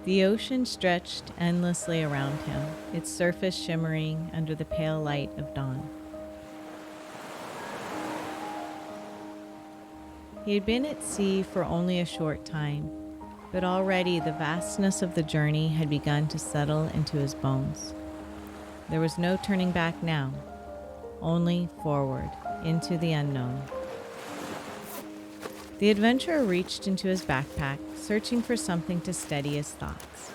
The ocean stretched endlessly around him, its surface shimmering under the pale light of dawn. He had been at sea for only a short time, but already the vastness of the journey had begun to settle into his bones. There was no turning back now, only forward, into the unknown. The adventurer reached into his backpack, searching for something to steady his thoughts.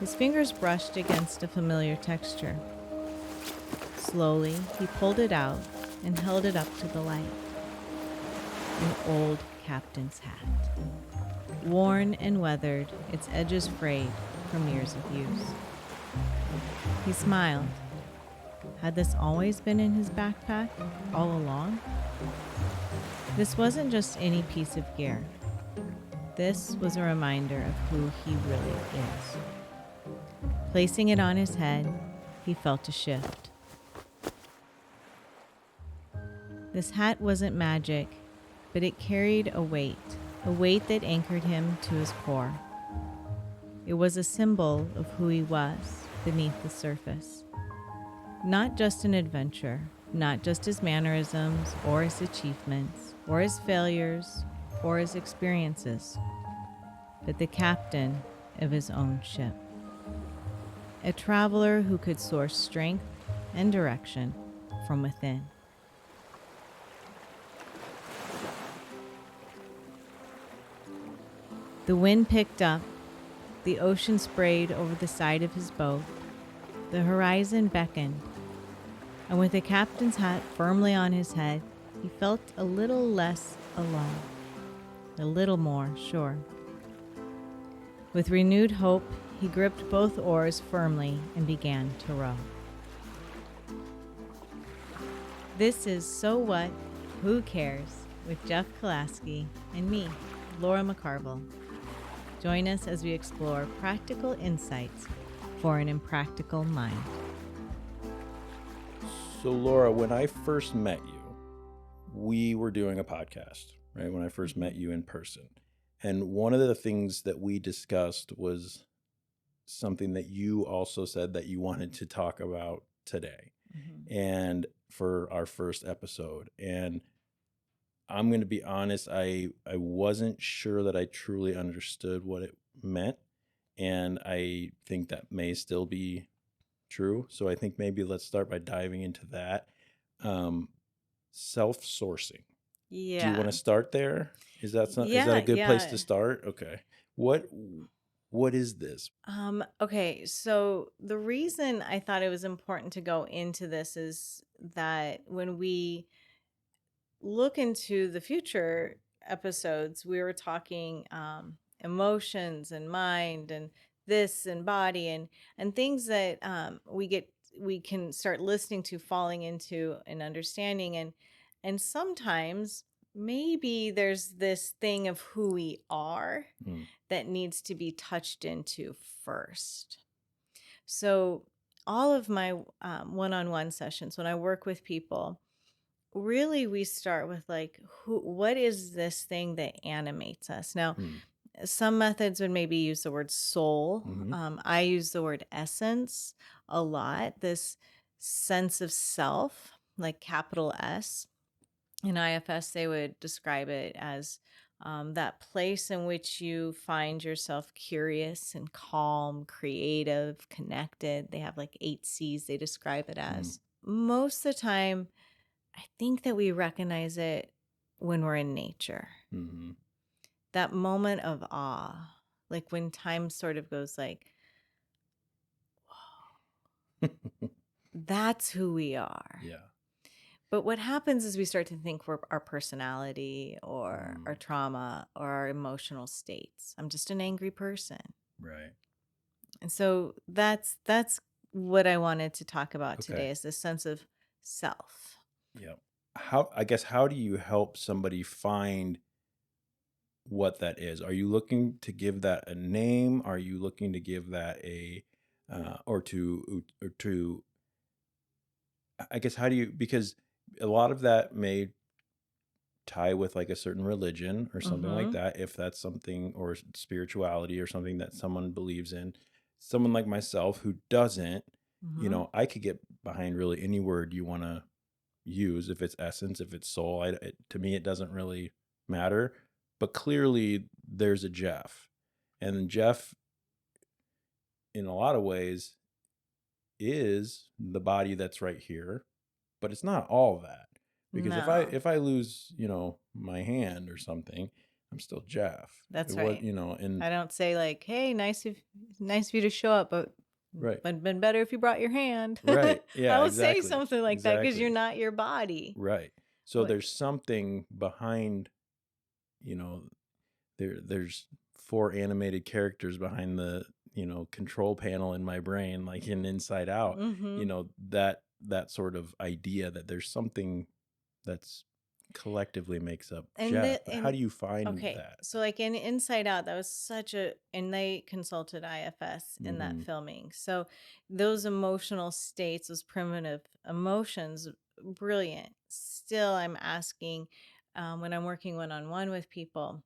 His fingers brushed against a familiar texture. Slowly, he pulled it out and held it up to the light. An old captain's hat. Worn and weathered, its edges frayed from years of use. He smiled. Had this always been in his backpack, all along? This wasn't just any piece of gear. This was a reminder of who he really is. Placing it on his head, he felt a shift. This hat wasn't magic, but it carried a weight that anchored him to his core. It was a symbol of who he was beneath the surface. Not just an adventure, not just his mannerisms or his achievements or his failures or his experiences, but the captain of his own ship. A traveler who could source strength and direction from within. The wind picked up, the ocean sprayed over the side of his boat, the horizon beckoned, and with the captain's hat firmly on his head, he felt a little less alone, a little more sure. With renewed hope, he gripped both oars firmly and began to row. This is So What, Who Cares? With Jeff Kolaski and me, Lora McCarville. Join us as we explore practical insights for an impractical mind. So, Laura, when I first met you, we were doing a podcast, right? When I first met you in person. And one of the things that we discussed was something that you also said that you wanted to talk about today. And for our first episode. And I'm going to be honest, I wasn't sure that I truly understood what it meant. And I think that may still be true. So I think maybe let's start by diving into that. Self-sourcing. Yeah. Do you want to start there? Is that a good place to start? Okay. What is this? Okay, so the reason I thought it was important to go into this is that when we look into the future episodes, we were talking emotions and mind and this and body and things that we can start listening to, falling into and understanding, and sometimes maybe there's this thing of who we are that needs to be touched into first. So all of my one-on-one sessions, when I work with people, really we start with like, what is this thing that animates us? Now, some methods would maybe use the word soul. I use the word essence a lot. This sense of self, like capital S. In IFS, they would describe it as that place in which you find yourself curious and calm, creative, connected. They have like 8 C's they describe it as. Most of the time, I think that we recognize it when we're in nature. That moment of awe, like when time sort of goes like, whoa, that's who we are. Yeah. But what happens is we start to think we're our personality or our trauma or our emotional states. I'm just an angry person. Right. And so that's what I wanted to talk about today, is this sense of self. Yeah. How do you help somebody find what that is? Are you looking to give that a name? Are you looking to give that or to I guess how do you, because a lot of that may tie with like a certain religion or something like Mhm. that, if that's something, or spirituality or something that someone believes in. Someone like myself who doesn't, Mhm. I could get behind really any word you want to use, if it's essence, if it's soul. To me, it doesn't really matter. But clearly, there's a Jeff, and Jeff, in a lot of ways, is the body that's right here, but it's not all that. Because No. if I lose, my hand or something, I'm still Jeff. It That's was, right. and I don't say like, "Hey, nice of you to show up, but right, would have been better if you brought your hand." right, I yeah, will say exactly, something like that because you're exactly, not your body. right. So What? there's something behind, you know, there's four animated characters behind the, control panel in my brain, like in Inside Out. Mhm. That sort of idea that there's something that's collectively makes up And Jeff. the But how and do you find okay, that? so like in Inside Out, that was and they consulted IFS in that Mm-hmm. filming. So those emotional states, those primitive emotions, brilliant. Still, I'm asking when I'm working one on one with people,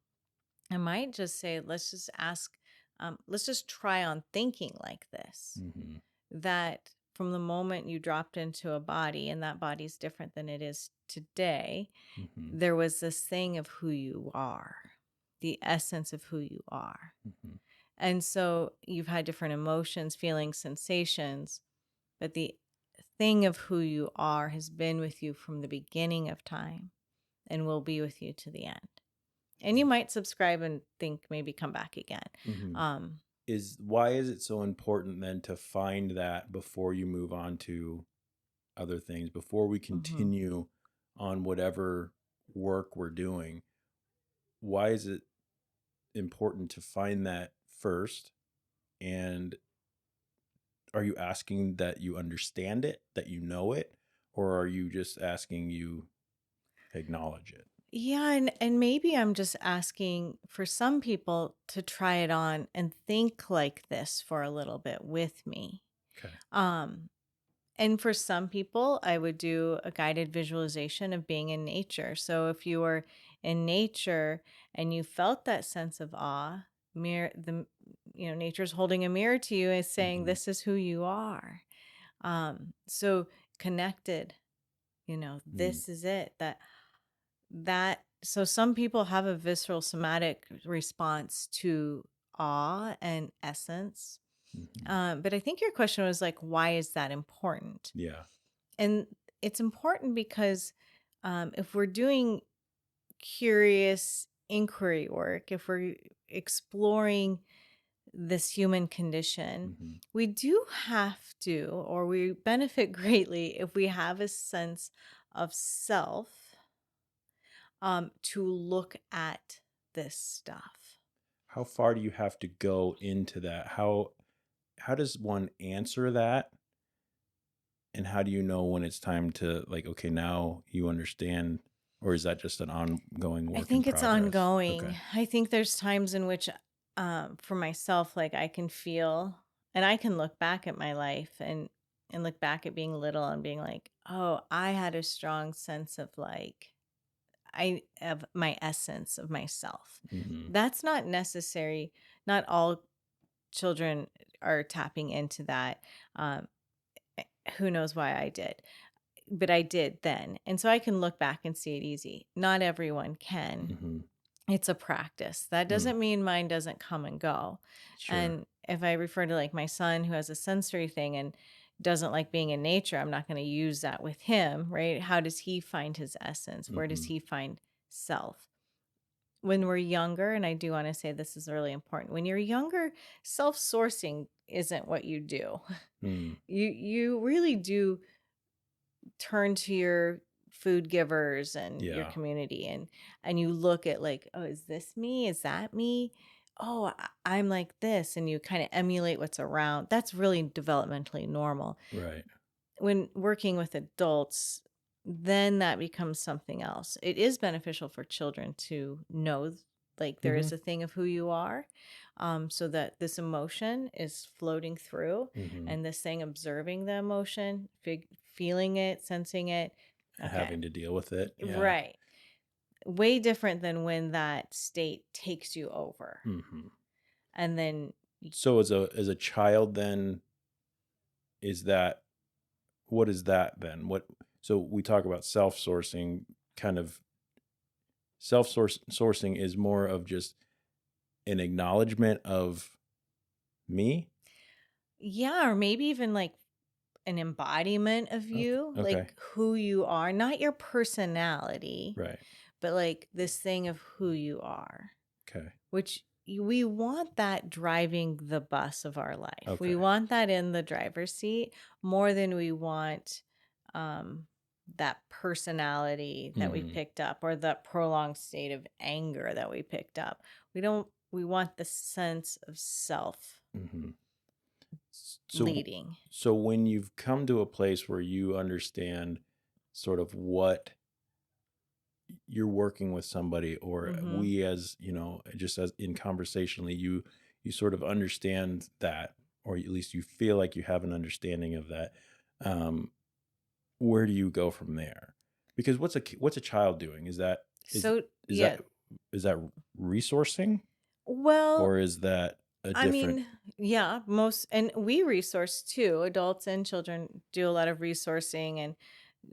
I might just say, let's just try on thinking like this. Mm-hmm. That from the moment you dropped into a body, and that body's different than it is today, Mm-hmm. there was this thing of who you are, the essence of who you are. Mm-hmm. And so you've had different emotions, feelings, sensations, but the thing of who you are has been with you from the beginning of time and will be with you to the end. And you might subscribe and think maybe come back again. Mm-hmm. Um, Why is it so important then to find that before you move on to other things, before we mhm. continue on whatever work we're doing? Why is it important to find that first? And are you asking that you understand it, that you know it, or are you just asking you acknowledge it? Yeah, and maybe I'm just asking for some people to try it on and think like this for a little bit with me. Okay. Um, and for some people, I would do a guided visualization of being in nature. So if you were in nature and you felt that sense of awe, nature's holding a mirror to you and saying, Mm-hmm. "This is who you are." So connected, Mm-hmm. this is it. So some people have a visceral somatic response to awe and essence. Mm-hmm. But I think your question was like, why is that important? Yeah. And it's important because if we're doing curious inquiry work, if we're exploring this human condition, Mm-hmm. we do have to, or we benefit greatly if we have a sense of self to look at this stuff. How far do you have to go into that? How does one answer that? And how do you know when it's time to, like, okay, now you understand, or is that just an ongoing I work in think it's progress? ongoing. Okay. I think there's times in which, for myself, like I can feel, and I can look back at my life and look back at being little and being like, oh, I had a strong sense of like I of my essence of myself. Mm-hmm. That's not necessary. Not all children are tapping into that. Um, eh, who knows why I did, but I did then. And so I can look back and see it easy. Not everyone can. Mm-hmm. It's a practice. That Mm. doesn't mean mine doesn't come and go. Sure. And if I refer to like my son who has a sensory thing and doesn't like being in nature, I'm not going to use that with him, right? How does he find his essence? Where does Mm-hmm. he find self? When we're younger, and I do want to say this is really important. When you're younger, self-sourcing isn't what you do. Mm. You really do turn to your food givers and your Yeah. community and you look at like, oh, is this me, is that me, oh, I'm like this, and you kind of emulate what's around. That's really developmentally normal. Right. When working with adults, then that becomes something else. It is beneficial for children to know like there Mm-hmm. is a thing of who you are, so that this emotion is floating through, Mm-hmm. and this thing observing the emotion, feeling it, sensing it. Okay, Having to deal with it. Yeah. right. way different than when that state takes you over. Mm-hmm. And then, So as a child, then what is that then? So we talk about self-sourcing, kind of sourcing is more of just an acknowledgement of me. yeah, or maybe even like an embodiment of Okay. you, Okay. like who you are, not your personality, Right. but like this thing of who you are, Okay. which we want that driving the bus of our life. We Okay. want that in the driver's seat more than we want um, that personality that we Mm-hmm. picked up or that prolonged state of anger that we picked up. We want the sense of self Mm-hmm. So leading. so when you've come to a place where you understand sort of what you're working with somebody, or Mm-hmm. we, as just as in conversationally, you sort of understand that, or at least you feel like you have an understanding of that. um where do you go from there? Because what's a child doing? Is So, is yeah. that is that resourcing, Well, or is that a I different? mean, yeah, and we resource too. Adults and children do a lot of resourcing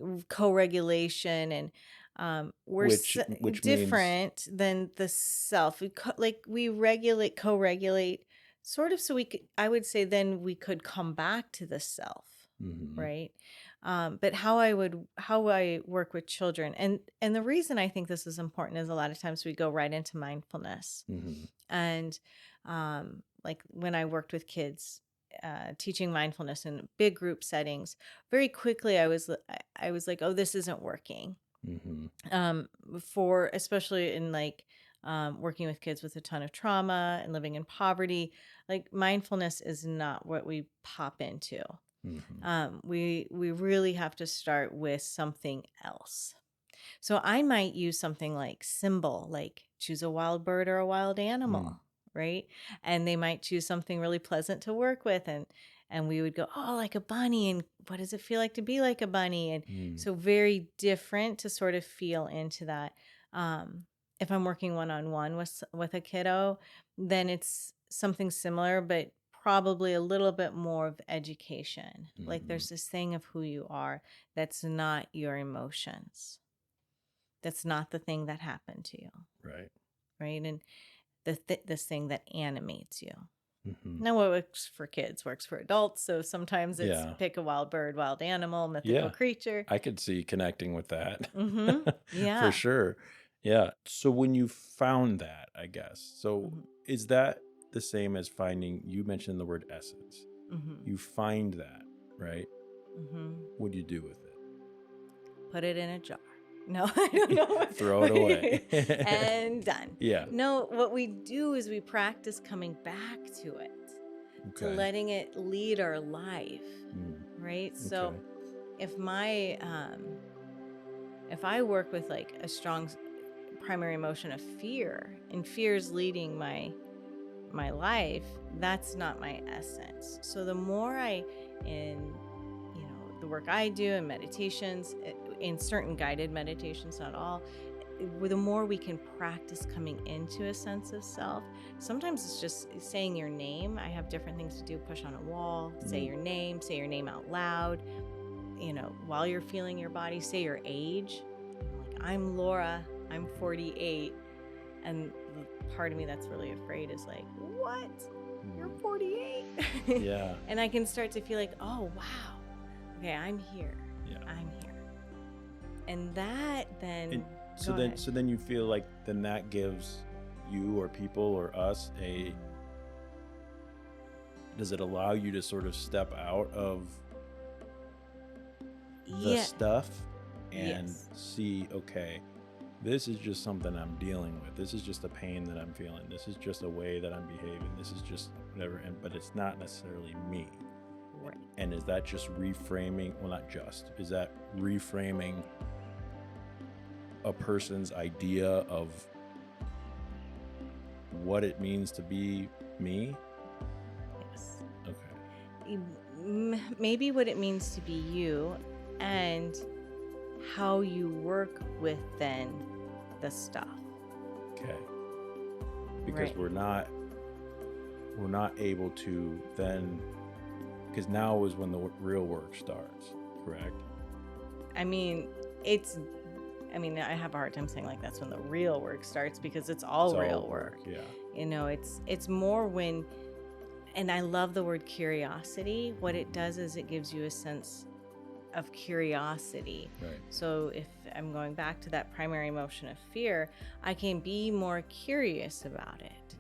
and co-regulation, and Which means. different than the self. Like we regulate, co-regulate, sort of. So I would say, then we could come back to the self, Mm-hmm. right? But how I work with children, and the reason I think this is important is a lot of times we go right into mindfulness, Mm-hmm. and like when I worked with kids, teaching mindfulness in big group settings, very quickly I was like, oh, this isn't working. Mm-hmm. For especially in like working with kids with a ton of trauma and living in poverty, like mindfulness is not what we pop into. Mm-hmm. We really have to start with something else. So I might use something like symbol, like choose a wild bird or a wild Mm. animal, right? And they might choose something really pleasant to work with, and we would go, "Oh, like a bunny, and what does it feel like to be like a bunny?" And Mm. so very different to sort of feel into that. If I'm working one-on-one with a kiddo, then it's something similar, but probably a little bit more of education. Like Mm-hmm. there's this thing of who you are that's not your emotions. That's not the thing that happened to you, Right. right? And this thing that animates you. Mm-hmm. Now, what works for kids works for adults. So sometimes it's Yeah. pick a wild bird, wild animal, mythical Yeah. creature. I could see connecting with that. Mm-hmm. For Yeah. sure. Yeah. So when you found that, I guess, so Mm-hmm. is that the same as finding, you mentioned the word essence. Mm-hmm. You find that, right? Mm-hmm. What do you do with Put it in a jar. No, I don't know. it? Throw it away. And done. Yeah. No, what we do is we practice coming back to it, to Okay. letting it lead our life, Mm. right? So Okay. if my if I work with like a strong primary emotion of fear, and fear is leading my life, that's not my essence. So the more in the work I do in meditations, in certain guided meditations, not all, the more we can practice coming into a sense of self. Sometimes it's just saying your name. I have different things to do: push on a wall, say your name out loud, while you're feeling your body, say your age. Like, I'm Lora, I'm 48. And the part of me that's really afraid is like, what? You're 48? Yeah. And I can start to feel like, oh, wow. Okay, I'm here. Yeah. I'm here. And that then. And so then you feel like then that gives you or people or us does it allow you to sort of step out of the stuff and see, okay, this is just something I'm dealing with. This is just a pain that I'm feeling. This is just a way that I'm behaving. This is just whatever. But it's not necessarily me. Right. And is that just reframing? Well, not just. Is that reframing a person's idea of what it means to be me? Yes. Okay. Maybe what it means to be you, and how you work with then the stuff. Okay. Because Right. we're not able to then, because now is when the real work starts, correct? I mean, I have a hard time saying like that's when the real work starts, because it's all It's all real work, work. yeah. It's more when, and I love the word curiosity. What it does is it gives you a sense of curiosity. Right. So if I'm going back to that primary emotion of fear, I can be more curious about it.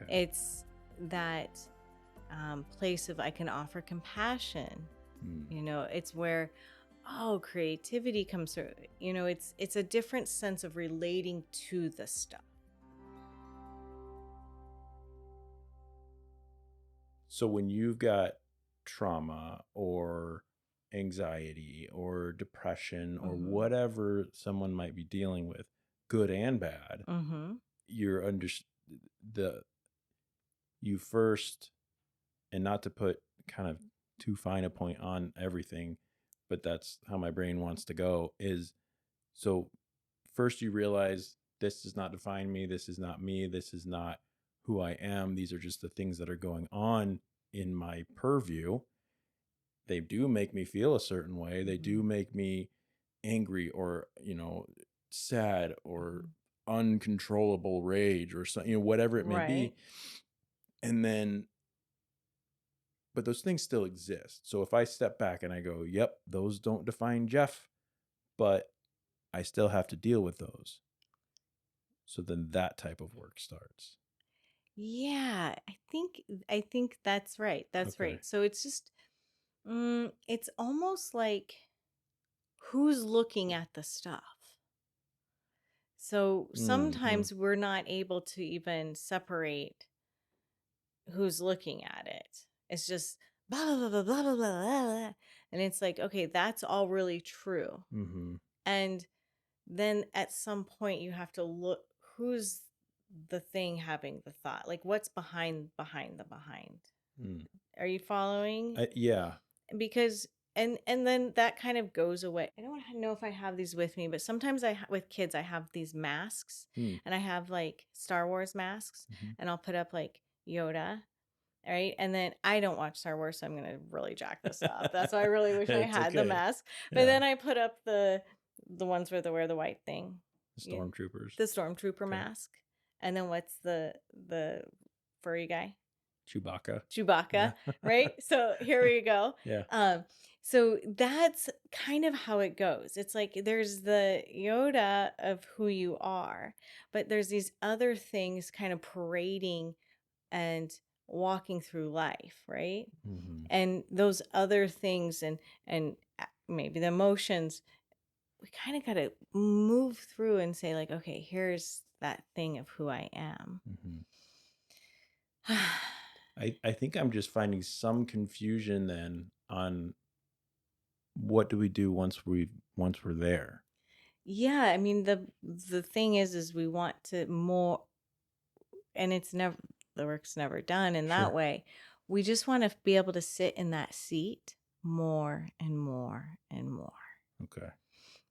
Okay. It's that place of I can offer compassion. It's where, creativity comes through. It's a different sense of relating to the stuff. So when you've got trauma or anxiety or depression or Mm-hmm. whatever someone might be dealing with, good and bad, Mm-hmm. you're you first, and not to put kind of too fine a point on everything, but that's how my brain wants to go, is so first you realize this does not define me, this is not me, this is not who I am, these are just the things that are going on in my purview. They do make me feel a certain way, they do make me angry or sad or uncontrollable rage or something, whatever it may Right. be. And then, but those things still exist. So if I step back and I go, yep, those don't define Jeff, but I still have to deal with those. So then that type of work starts. Yeah, I think that's right. That's Okay. right. So it's just it's almost like who's looking at the stuff. So Mm-hmm. sometimes we're not able to even separate who's looking at it. It's just blah blah blah blah blah blah blah, blah. And it's like, okay, that's all really true. Mm-hmm. And then at some point you have to look, who's the thing having the thought? Like what's behind. Mm. Are you following? Yeah. Because and then that kind of goes away. I don't know if I have these with me, but sometimes with kids I have these masks, Mm. and I have like Star Wars masks, Mm-hmm. and I'll put up like Yoda. All right. And then I don't watch Star Wars, so I'm going to really jack this up. That's why I really wish I It's had the okay. mask. But Yeah. then I put up the ones where they wear the white thing. Stormtroopers. The stormtrooper Okay. mask. And then what's the furry guy? Chewbacca. Chewbacca, Yeah. right? So here we go. Yeah. So that's kind of how it goes. It's like there's the Yoda of who you are, but there's these other things kind of parading and walking through life, right? Mm-hmm. And those other things and maybe the emotions, we kind of got to move through and say like, okay, here's that thing of who I am. Mm-hmm. I think I'm just finding some confusion then on what do we do once we're there. Yeah, I mean the thing is we want to more, and it's never, the work's never done in that Sure. way. We just want to be able to sit in that seat more and more and more. Okay.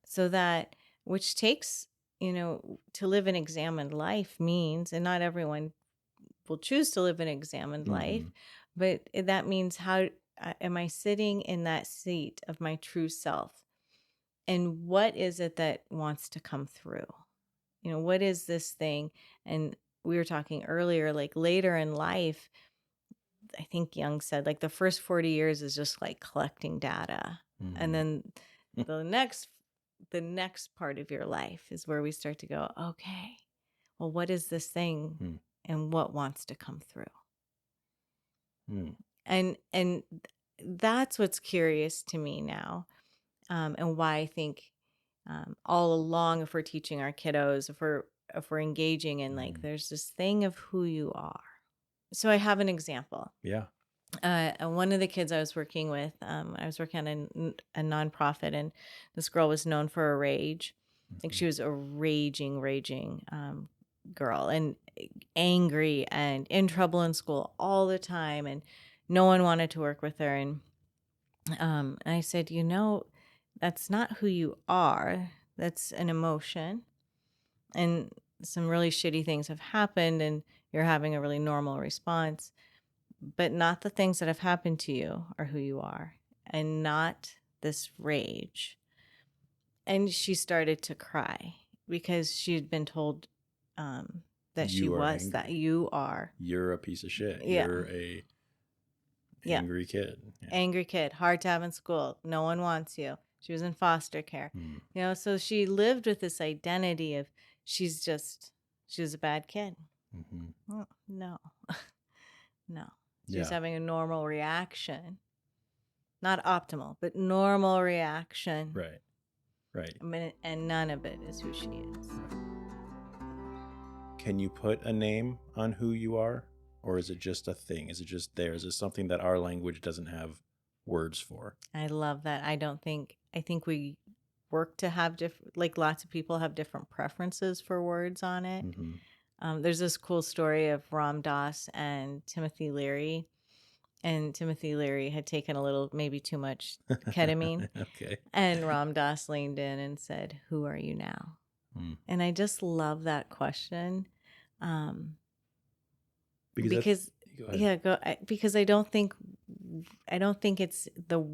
So that, which takes, to live an examined life means, and not everyone will choose to live an examined life, Mm-hmm. but that means how am I sitting in that seat of my true self? And what is it that wants to come through? What is this thing? And we were talking earlier, like later in life, I think Jung said like the first 40 years is just like collecting data. Mm-hmm. And then the next part of your life is where we start to go, okay, well, what is this thing and what wants to come through? And that's what's curious to me now, and why I think all along, if we're teaching our kiddos, if we're engaging in like there's this thing of who you are. So I have an example. Yeah. One of the kids I was working with, I was working on a nonprofit, and this girl was known for her rage. Like she was a raging girl, and angry and in trouble in school all the time, and no one wanted to work with her. And I said, that's not who you are. That's an emotion. and some really shitty things have happened and you're having a really normal response, but not the things that have happened to you are who you are, and not this rage. And she started to cry because she had been told that she You are was angry. that you are. You're a piece of shit. Yeah. You're a Yeah. angry kid. Yeah. Angry kid, hard to have in school. No one wants you. She was in foster care. So she lived with this identity of she was a bad kid. Well, no, no. She was having a normal reaction. Not optimal, but normal reaction. Right. And none of it is who she is. Can you put a name on who you are? Or is it just a thing? Is it just there? Is it something that our language doesn't have words for? I love that. I think we work to have different, like lots of people have different preferences for words on it. There's this cool story of Ram Dass and Timothy Leary. And Timothy Leary had taken a little, maybe too much ketamine. Okay. And Ram Dass leaned in and said, "Who are you now?" And I just love that question. Because I don't think it's the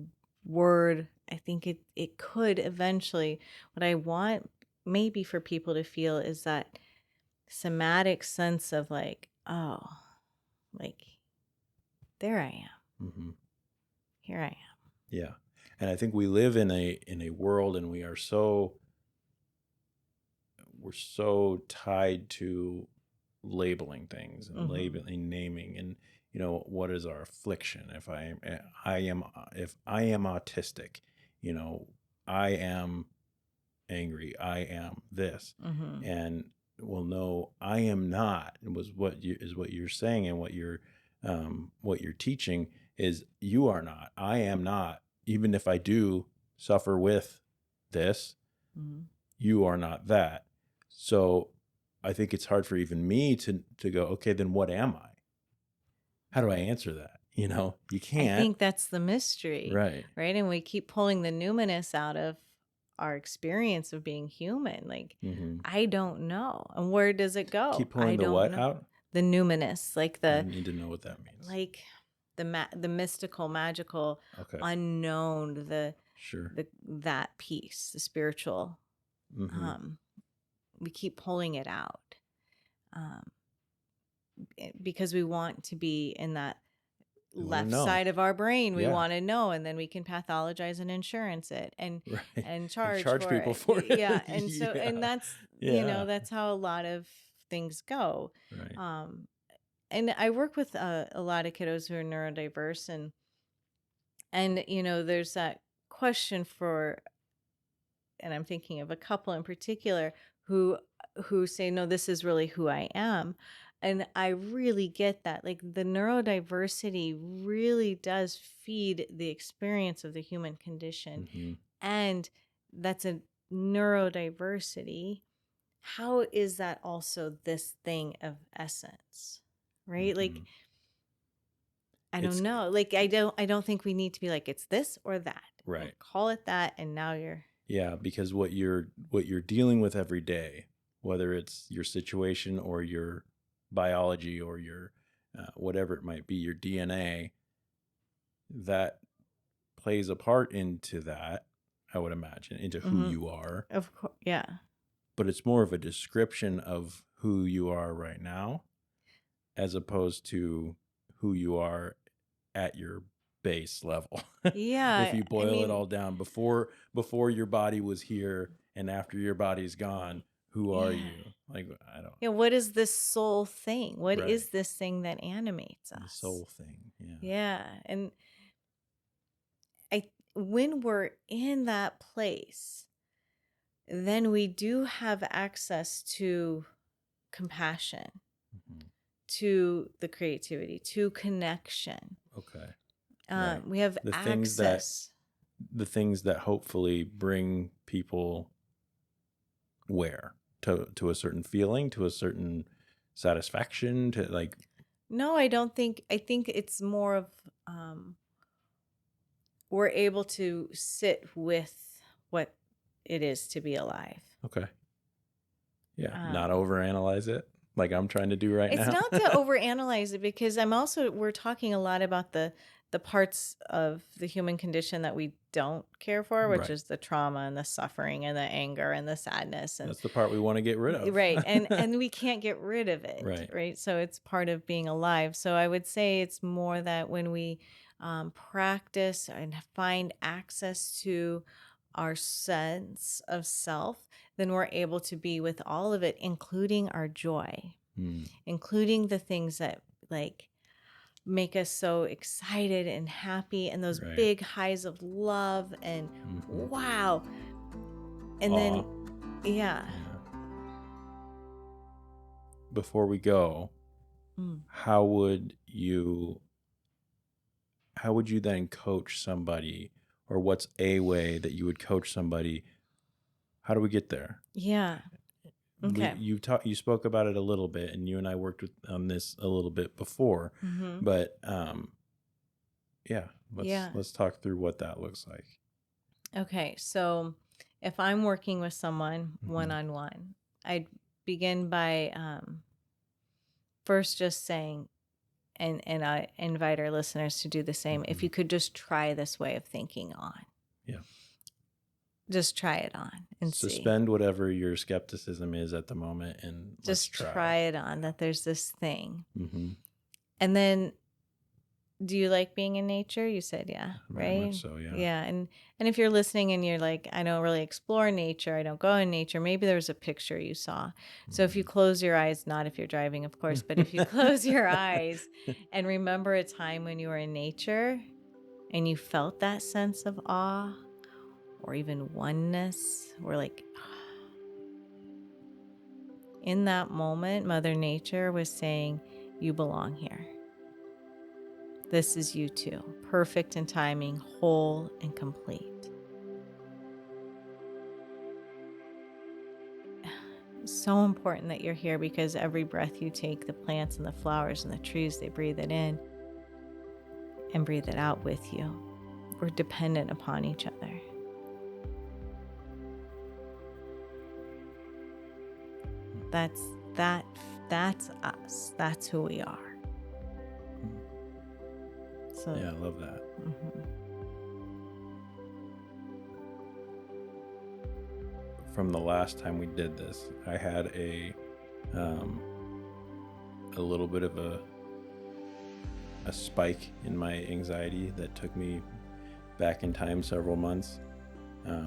word. I think it could eventually. What I want maybe for people to feel is that somatic sense of like, oh, like there I am. Here I am. Yeah. And I think we live in a world, and we're so tied to labeling things and labeling, naming, and what is our affliction? If I am autistic, I am angry, I am this, and well, no, I am not. It was what you're saying, and what you're teaching is you are not. I am not. Even if I do suffer with this, you are not that. So I think it's hard for even me to go, okay, then what am I? How do I answer that? You can't. I think that's the mystery. Right. And we keep pulling the numinous out of our experience of being human. Like, I don't know. And where does it go? Keep pulling the what out? The numinous. Like I need to know what that means. Like the mystical, magical, unknown, that piece, the spiritual. We keep pulling it out because we want to be in that left side of our brain. We want to know, and then we can pathologize and insurance it and charge people for it. Yeah. And so and that's that's how a lot of things go. Right. And I work with a lot of kiddos who are neurodiverse, and there's that question for, and I'm thinking of a couple in particular who say, no, this is really who I am. And I really get that. Like, the neurodiversity really does feed the experience of the human condition. And that's a neurodiversity. How is that also this thing of essence? Right? Like, I don't know. Like, I don't think we need to be like, it's this or that. Right. We'll call it that, and now you're. Yeah, because what you're dealing with every day, whether it's your situation or your biology or your whatever it might be, your DNA, that plays a part into that, I would imagine, into who you are. Of course, yeah. But it's more of a description of who you are right now, as opposed to who you are at your base level. Yeah. If you boil it all down, before your body was here and after your body's gone, who are you? Like, I don't. Yeah. What is this soul thing? What is this thing that animates us? The soul thing. Yeah. Yeah. And when we're in that place, then we do have access to compassion, to the creativity, to connection. Okay. We have access. The things that hopefully bring people where? To a certain feeling, to a certain satisfaction, to like. No, I don't think. I think it's more of we're able to sit with what it is to be alive. Okay. Yeah. Not overanalyze it like I'm trying to do right It's now. not to overanalyze it, because we're talking a lot about the parts of the human condition that we don't care for, which Right. is the trauma and the suffering and the anger and the sadness, and That's the part we want to get rid of. right, and we can't get rid of it, Right. right? So it's part of being alive. So I would say it's more that when we practice and find access to our sense of self, then we're able to be with all of it, including our joy, including the things that like make us so excited and happy, and those Right. big highs of love and wow. And Aw. then, yeah. Before we go, Mm. how would you then coach somebody, or what's a way that you would coach somebody? How do we get there? Yeah. Okay. You spoke about it a little bit, and you and I worked on this a little bit before, but let's talk through what that looks like. Okay, so if I'm working with someone one-on-one, I'd begin by first just saying, and I invite our listeners to do the same. If you could just try this way of thinking on. Yeah. Just try it on and suspend whatever your skepticism is at the moment, and just try it on, that there's this thing. And then, do you like being in nature? You said, yeah, Very right? much so, yeah. Yeah. And if you're listening and you're like, I don't really explore nature, I don't go in nature, maybe there's a picture you saw. So if you close your eyes, not if you're driving, of course, but if you close your eyes and remember a time when you were in nature and you felt that sense of awe or even oneness, or like, in that moment, Mother Nature was saying, you belong here. This is you too, perfect in timing, whole and complete. So important that you're here, because every breath you take, the plants and the flowers and the trees, they breathe it in and breathe it out with you. We're dependent upon each other. That's us. That's who we are. So yeah, I love that. From the last time we did this, I had a little bit of a spike in my anxiety that took me back in time several months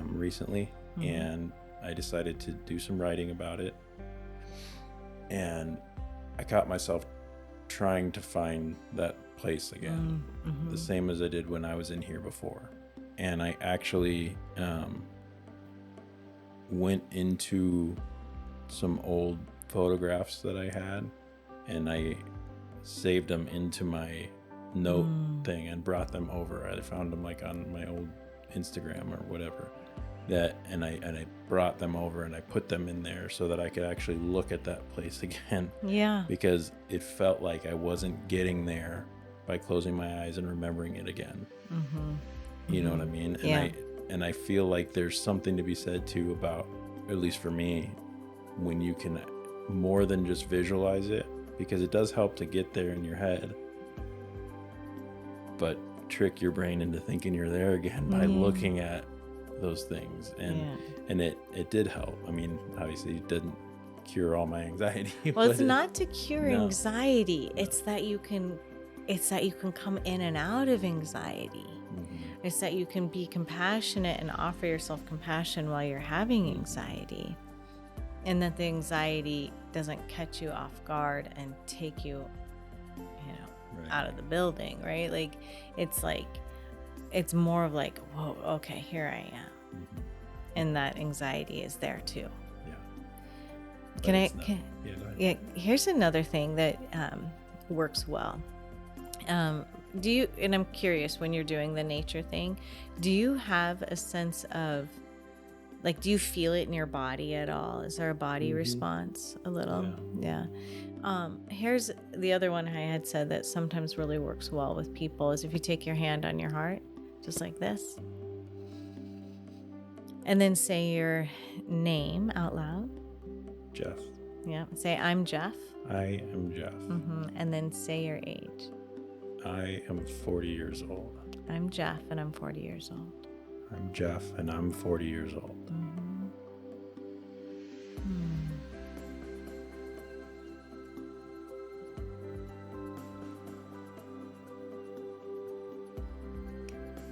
recently, and I decided to do some writing about it, and I caught myself trying to find that place again, the same as I did when I was in here before. And I actually went into some old photographs that I had, and I saved them into my note thing and brought them over. I found them like on my old Instagram or whatever, and I brought them over and I put them in there so that I could actually look at that place again. Yeah. Because it felt like I wasn't getting there by closing my eyes and remembering it again. You know what I mean? And I feel like there's something to be said too about, at least for me, when you can more than just visualize it, because it does help to get there in your head, but trick your brain into thinking you're there again by looking at those things. And it did help. I mean, obviously it didn't cure all my anxiety. Well, it's not to cure anxiety. No. It's that you can come in and out of anxiety. It's that you can be compassionate and offer yourself compassion while you're having anxiety, and that the anxiety doesn't catch you off guard and take you, out of the building, right? Like, it's more of like, whoa, okay, here I am. And that anxiety is there too. Yeah. Here's another thing that works well. And I'm curious, when you're doing the nature thing, do you have a sense of, like, do you feel it in your body at all? Is there a body response a little? Yeah. Here's the other one I had said that sometimes really works well with people, is if you take your hand on your heart, just like this, and then say your name out loud. Jeff. Yeah. Say, I'm Jeff. I am Jeff. And then say your age. I am 40 years old. I'm Jeff, and I'm 40 years old. I'm Jeff, and I'm 40 years old.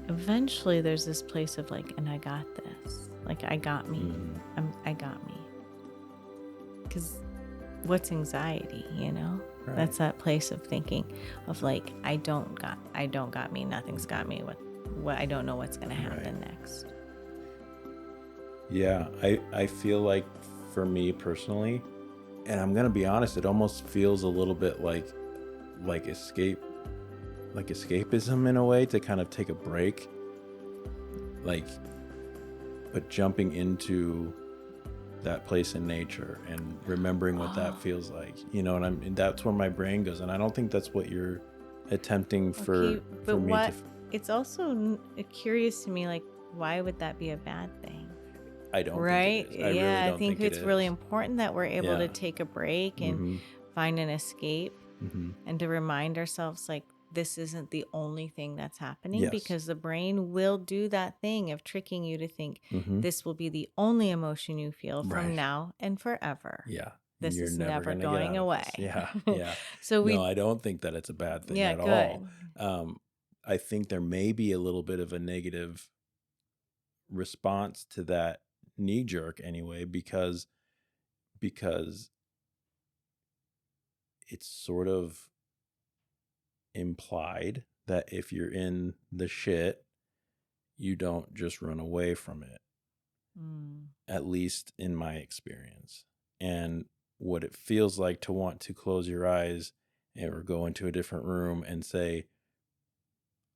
Eventually, there's this place of like, and I got this. Like, I got me. I got me. Because what's anxiety, you know? Right. That's that place of thinking of like, I don't got me. Nothing's got me. What I don't know what's going to happen next. Yeah, I feel like for me personally, and I'm gonna be honest, it almost feels a little bit like escapism in a way, to kind of take a break, but jumping into that place in nature and remembering what that feels like, you know, and that's where my brain goes, and I don't think that's what you're attempting for me to. It's also curious to me, like, why would that be a bad thing? I don't right? think it is. I really don't think it's it really is. important that we're able to take a break and find an escape, and to remind ourselves, like, this isn't the only thing that's happening, because the brain will do that thing of tricking you to think this will be the only emotion you feel from now and forever. Yeah. This You're is never never going away. Yeah. So no, I don't think that it's a bad thing at all. I think there may be a little bit of a negative response to that knee jerk anyway, because it's sort of implied that if you're in the shit, you don't just run away from it. At least in my experience. And what it feels like to want to close your eyes or go into a different room and say,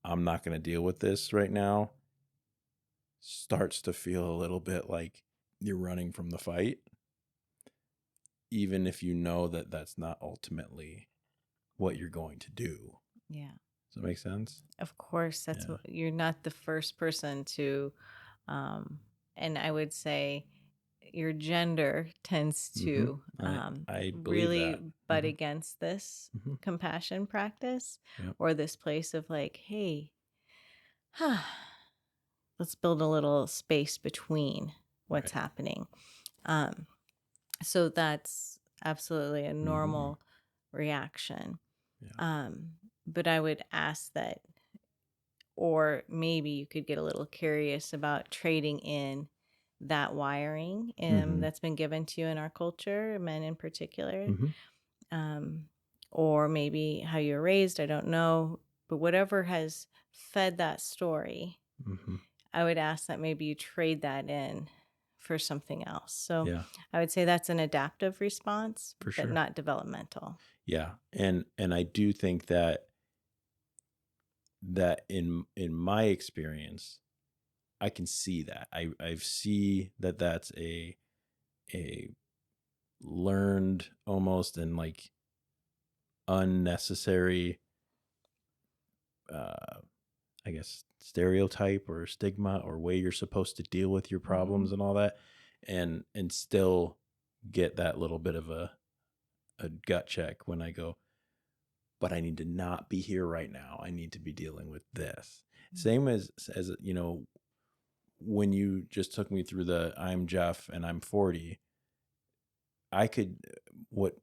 I'm not going to deal with this right now, starts to feel a little bit like you're running from the fight, even if you know that that's not ultimately what you're going to do. Yeah. Does that make sense? Of course, that's what, you're not the first person to, and I would say your gender tends to I really that. butt against this compassion practice, or this place of like, hey, let's build a little space between what's happening. So that's absolutely a normal reaction. But I would ask that, or maybe you could get a little curious about trading in that wiring that's been given to you in our culture, men in particular, or maybe how you were raised, I don't know, but whatever has fed that story, I would ask that maybe you trade that in for something else. So I would say that's an adaptive response, but not developmental. Yeah. And I do think that in my experience, I can see that. I see that that's a learned almost and like unnecessary I guess stereotype or stigma or way you're supposed to deal with your problems and all that, and still get that little bit of a gut check when I go, but I need to not be here right now. I need to be dealing with this. Same as you know, when you just took me through the I'm Jeff and I'm 40, I could what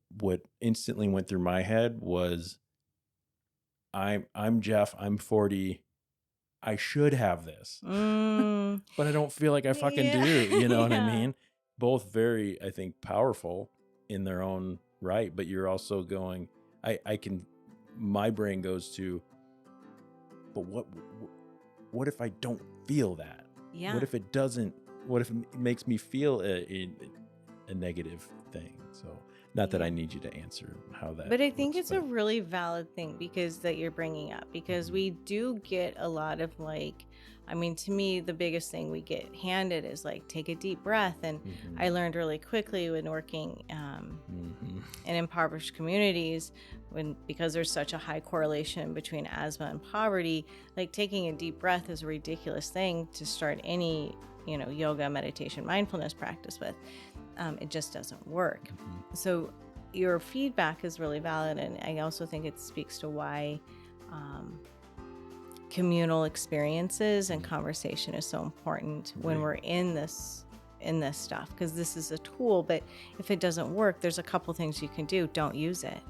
instantly went through my head was I'm Jeff, I'm 40. I should have this, but I don't feel like I fucking do. You know what I mean? Both very, I think, powerful in their own right. But you're also going, my brain goes to, but what if I don't feel that? Yeah. What if it doesn't, what if it makes me feel a negative thing? So not that I need you to answer how that. But I think it's a really valid thing that you're bringing up, because we do get a lot of like, I mean, to me, the biggest thing we get handed is like, take a deep breath. And I learned really quickly when working in impoverished communities, because there's such a high correlation between asthma and poverty, like taking a deep breath is a ridiculous thing to start any, yoga, meditation, mindfulness practice with. It just doesn't work. So your feedback is really valid. And I also think it speaks to why communal experiences and conversation is so important when we're in this stuff, because this is a tool. But if it doesn't work, there's a couple things you can do. Don't use it.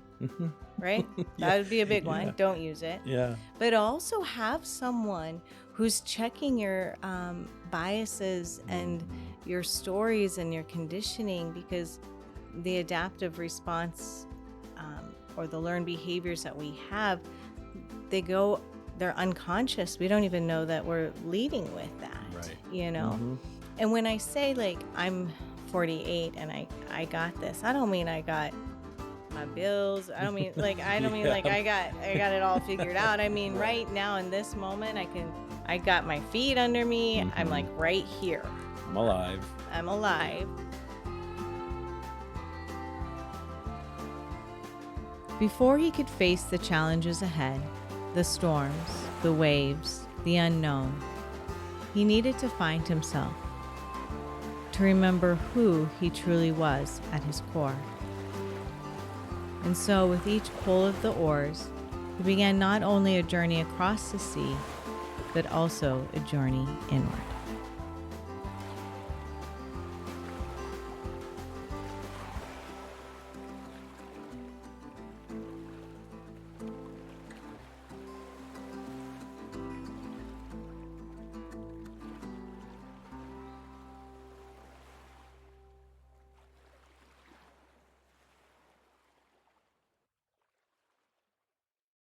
Right? That would be a big one. Don't use it. Yeah. But also have someone who's checking your biases and your stories and your conditioning, because the adaptive response or the learned behaviors that we have, they're unconscious. We don't even know that we're leading with that, Right. And when I say, like, I'm 48 and I got this, I don't mean I got my bills. I don't mean like I got it all figured out. I mean, right now in this moment, I got my feet under me. I'm like right here. I'm alive. I'm alive. Before he could face the challenges ahead, the storms, the waves, the unknown, he needed to find himself, to remember who he truly was at his core. And so with each pull of the oars, he began not only a journey across the sea, but also a journey inward.